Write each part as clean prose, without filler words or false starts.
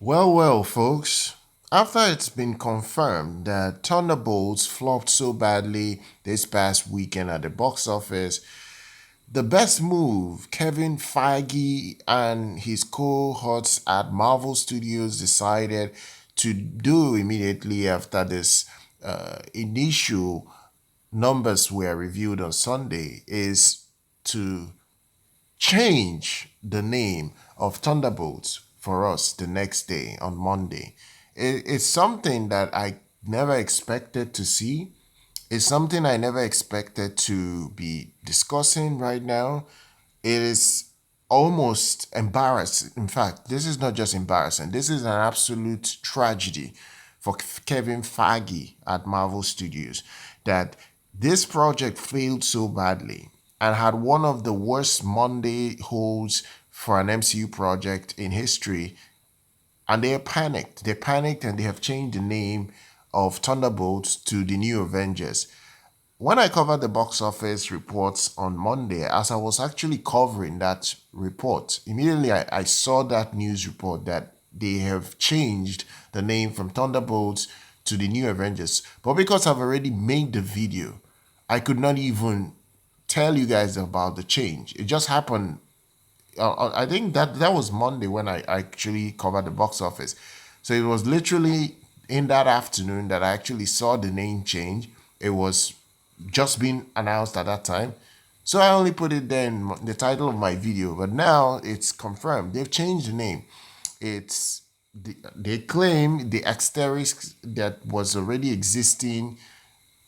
Well, folks. After it's been confirmed that Thunderbolts flopped so badly this past weekend at the box office, the best move Kevin Feige and his cohorts at Marvel Studios decided to do immediately after this initial numbers were reviewed on Sunday is to change the name of Thunderbolts for us the next day on Monday. It's something that I never expected to see. It's something I never expected to be discussing right now. It is almost embarrassing. In fact, this is not just embarrassing, this is an absolute tragedy for Kevin Feige at Marvel Studios that this project failed so badly and had one of the worst Monday holds for an MCU project in history, and they panicked. They panicked and they have changed the name of Thunderbolts to the New Avengers. When I covered the box office reports on Monday, as I was actually covering that report, immediately I saw that news report that they have changed the name from Thunderbolts to the New Avengers. But because I've already made the video, I could not even tell you guys about the change. It just happened. I think that was Monday when I actually covered the box office. So it was literally in that afternoon that I actually saw the name change. It was just being announced at that time. So I only put it there in the title of my video, but now it's confirmed. They've changed the name. They claim the asterisk that was already existing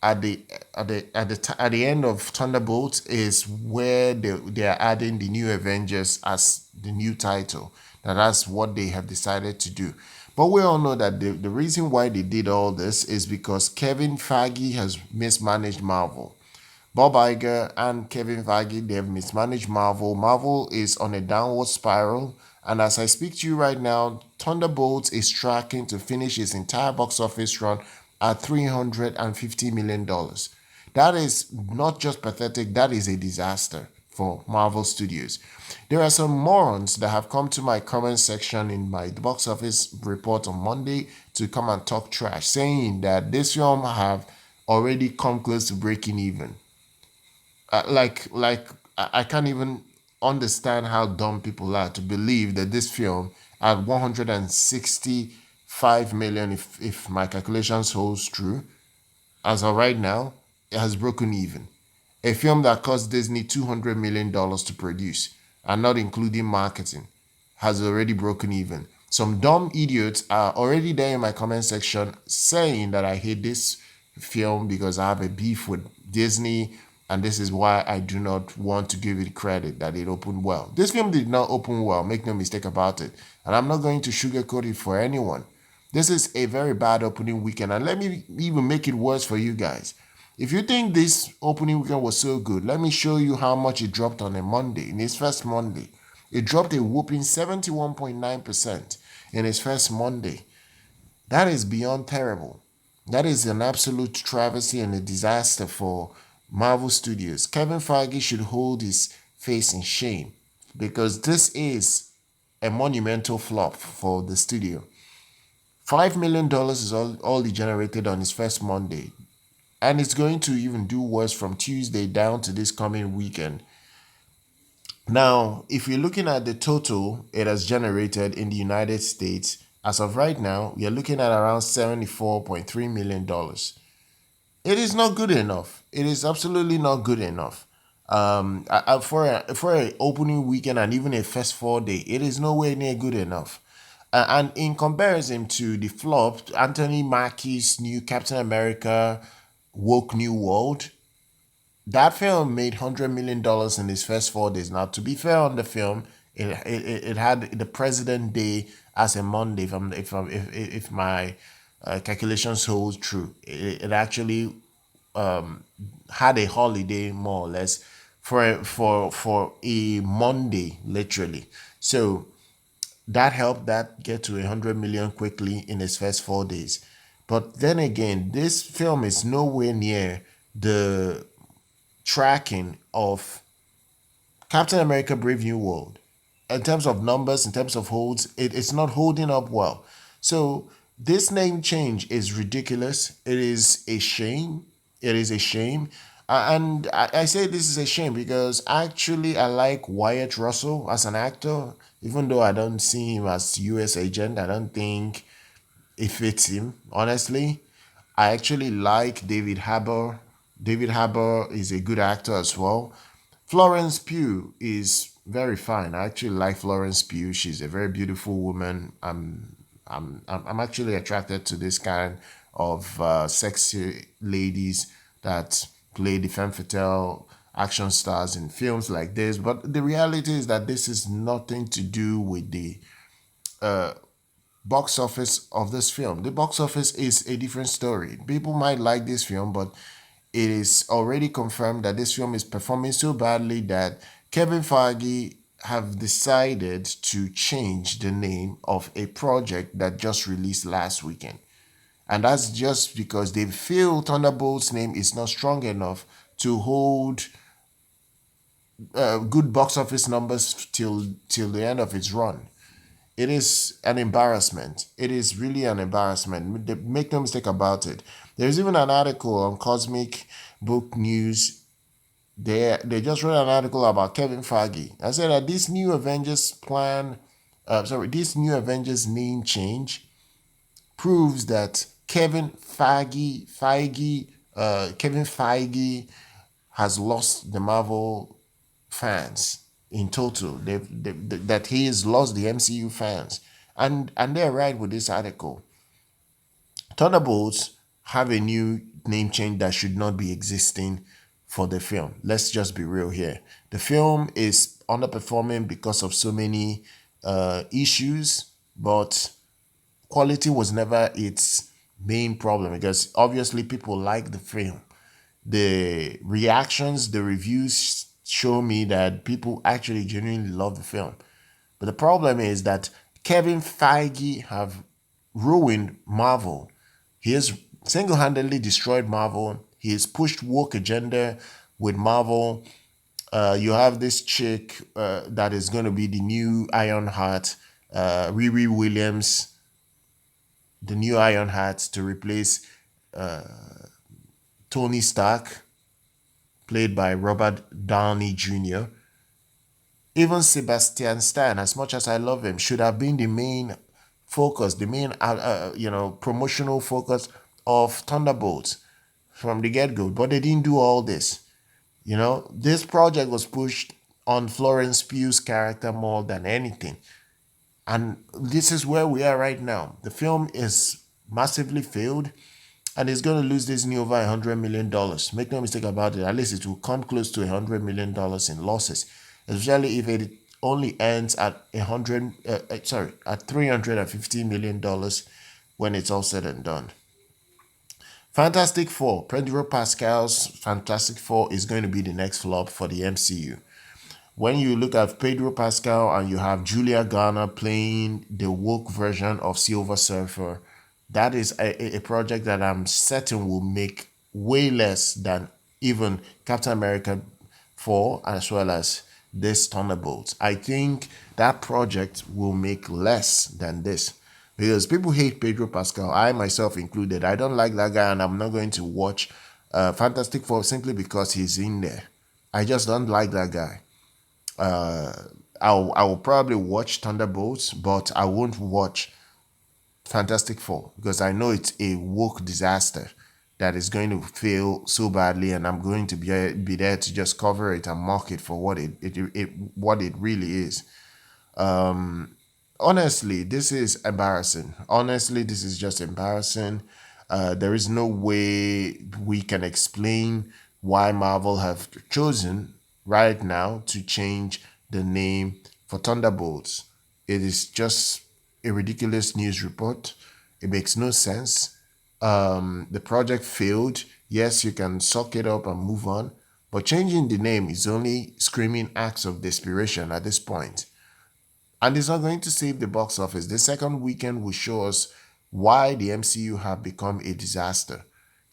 at the end of Thunderbolts is where they are adding the New Avengers as the new title. Now that's what they have decided to do. But we all know that the reason why they did all this is because Kevin Feige has mismanaged Marvel. Bob Iger and Kevin Feige, they have mismanaged Marvel. Marvel is on a downward spiral. And as I speak to you right now, Thunderbolts is tracking to finish its entire box office run at $350 million. That is not just pathetic, that is a disaster for Marvel Studios. There are some morons that have come to my comment section in my box office report on Monday to come and talk trash, saying that this film have already come close to breaking even. I can't even understand how dumb people are to believe that this film at 165 million, if my calculations holds true, as of right now, it has broken even. A film that cost Disney $200 million to produce, and not including marketing, has already broken even. Some dumb idiots are already there in my comment section saying that I hate this film because I have a beef with Disney, and this is why I do not want to give it credit that it opened well. This film did not open well, make no mistake about it, and I'm not going to sugarcoat it for anyone. This is a very bad opening weekend, and let me even make it worse for you guys. If you think this opening weekend was so good, let me show you how much it dropped on a Monday, in its first Monday. It dropped a whooping 71.9% in its first Monday. That is beyond terrible. That is an absolute travesty and a disaster for Marvel Studios. Kevin Feige should hold his face in shame because this is a monumental flop for the studio. $5 million is all he generated on his first Monday. And it's going to even do worse from Tuesday down to this coming weekend. Now, if you're looking at the total it has generated in the United States, as of right now, we are looking at around $74.3 million. It is not good enough. It is absolutely not good enough. For a opening weekend and even a first 4 day, it is nowhere near good enough. And in comparison to the flop, Anthony Mackie's new Captain America Woke New World, that film made $100 million in its first 4 days. Now, to be fair on the film, it had the President Day as a Monday. If my calculations hold true, it actually had a holiday more or less for a Monday, literally. So that helped that get to 100 million quickly in its first 4 days. But then again, this film is nowhere near the tracking of Captain America Brave New World in terms of numbers, in terms of holds, it's not holding up well. So this name change is ridiculous. It is a shame. It is a shame. And I say this is a shame because actually I like Wyatt Russell as an actor, even though I don't see him as US agent. I don't think it fits him, honestly. I actually like David Harbour. David Harbour is a good actor as well. Florence Pugh is very fine. I actually like Florence Pugh. She's a very beautiful woman. I'm actually attracted to this kind of sexy ladies that play the femme fatale action stars in films like this. But the reality is that this is nothing to do with the box office of this film. The box office is a different story. People might like this film, but it is already confirmed that this film is performing so badly that Kevin Feige have decided to change the name of a project that just released last weekend. And that's just because they feel Thunderbolts name is not strong enough to hold good box office numbers till the end of its run. It is an embarrassment. It is really an embarrassment. Make no mistake about it. There's even an article on Cosmic Book News. They just wrote an article about Kevin Feige. I said that this new this new Avengers name change proves that Kevin Feige has lost the Marvel fans in total. That he has lost the MCU fans, and they're right with this article. Thunderbolts have a new name change that should not be existing for the film. Let's just be real here. The film is underperforming because of so many issues, but quality was never its main problem because obviously people like the film. The reactions, the reviews show me that people actually genuinely love the film. But the problem is that Kevin Feige have ruined Marvel. He has single-handedly destroyed Marvel. He has pushed woke agenda with Marvel. You have this chick that is going to be the new Ironheart, Riri Williams, the new Ironheart to replace Tony Stark, played by Robert Downey Jr. Even Sebastian Stan, as much as I love him, should have been the main focus, the main promotional focus of Thunderbolts from the get-go. But they didn't do all this. This project was pushed on Florence Pugh's character more than anything. And this is where we are right now. The film is massively failed and it's going to lose Disney over $100 million. Make no mistake about it. At least it will come close to $100 million in losses, especially if it only ends at at $350 million when it's all said and done. Fantastic Four, Pedro Pascal's Fantastic Four is going to be the next flop for the MCU. When you look at Pedro Pascal and you have Julia Garner playing the woke version of Silver Surfer, that is a project that I'm certain will make way less than even Captain America 4 as well as this Thunderbolts. I think that project will make less than this because people hate Pedro Pascal, I myself included. I don't like that guy and I'm not going to watch Fantastic Four simply because he's in there. I just don't like that guy. I will probably watch Thunderbolts, but I won't watch Fantastic Four because I know it's a woke disaster that is going to fail so badly, and I'm going to be there to just cover it and mock it for what it really is. Honestly, this is embarrassing. Honestly, this is just embarrassing. There is no way we can explain why Marvel have chosen right now to change the name for Thunderbolts. It is just a ridiculous news report. It makes no sense. The project failed. Yes, you can suck it up and move on, but changing the name is only screaming acts of desperation at this point. And it's not going to save the box office. The second weekend will show us why the MCU have become a disaster.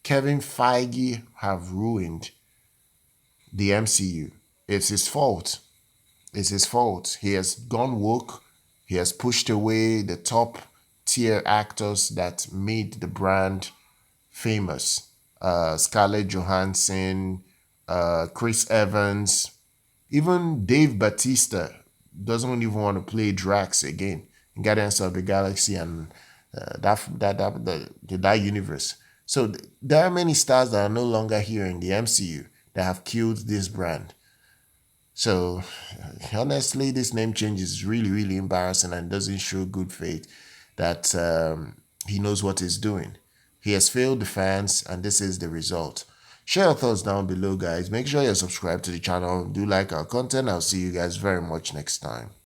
Kevin Feige have ruined the MCU. It's his fault. It's his fault. He has gone woke. He has pushed away the top tier actors that made the brand famous. Scarlett Johansson, Chris Evans, even Dave Batista doesn't even want to play Drax again in Guardians of the Galaxy and that universe. So there are many stars that are no longer here in the MCU that have killed this brand. So honestly, this name change is really, really embarrassing and doesn't show good faith that he knows what he's doing. He has failed the fans, and this is the result. Share your thoughts down below, guys. Make sure you're subscribed to the channel. Do like our content. I'll see you guys very much next time.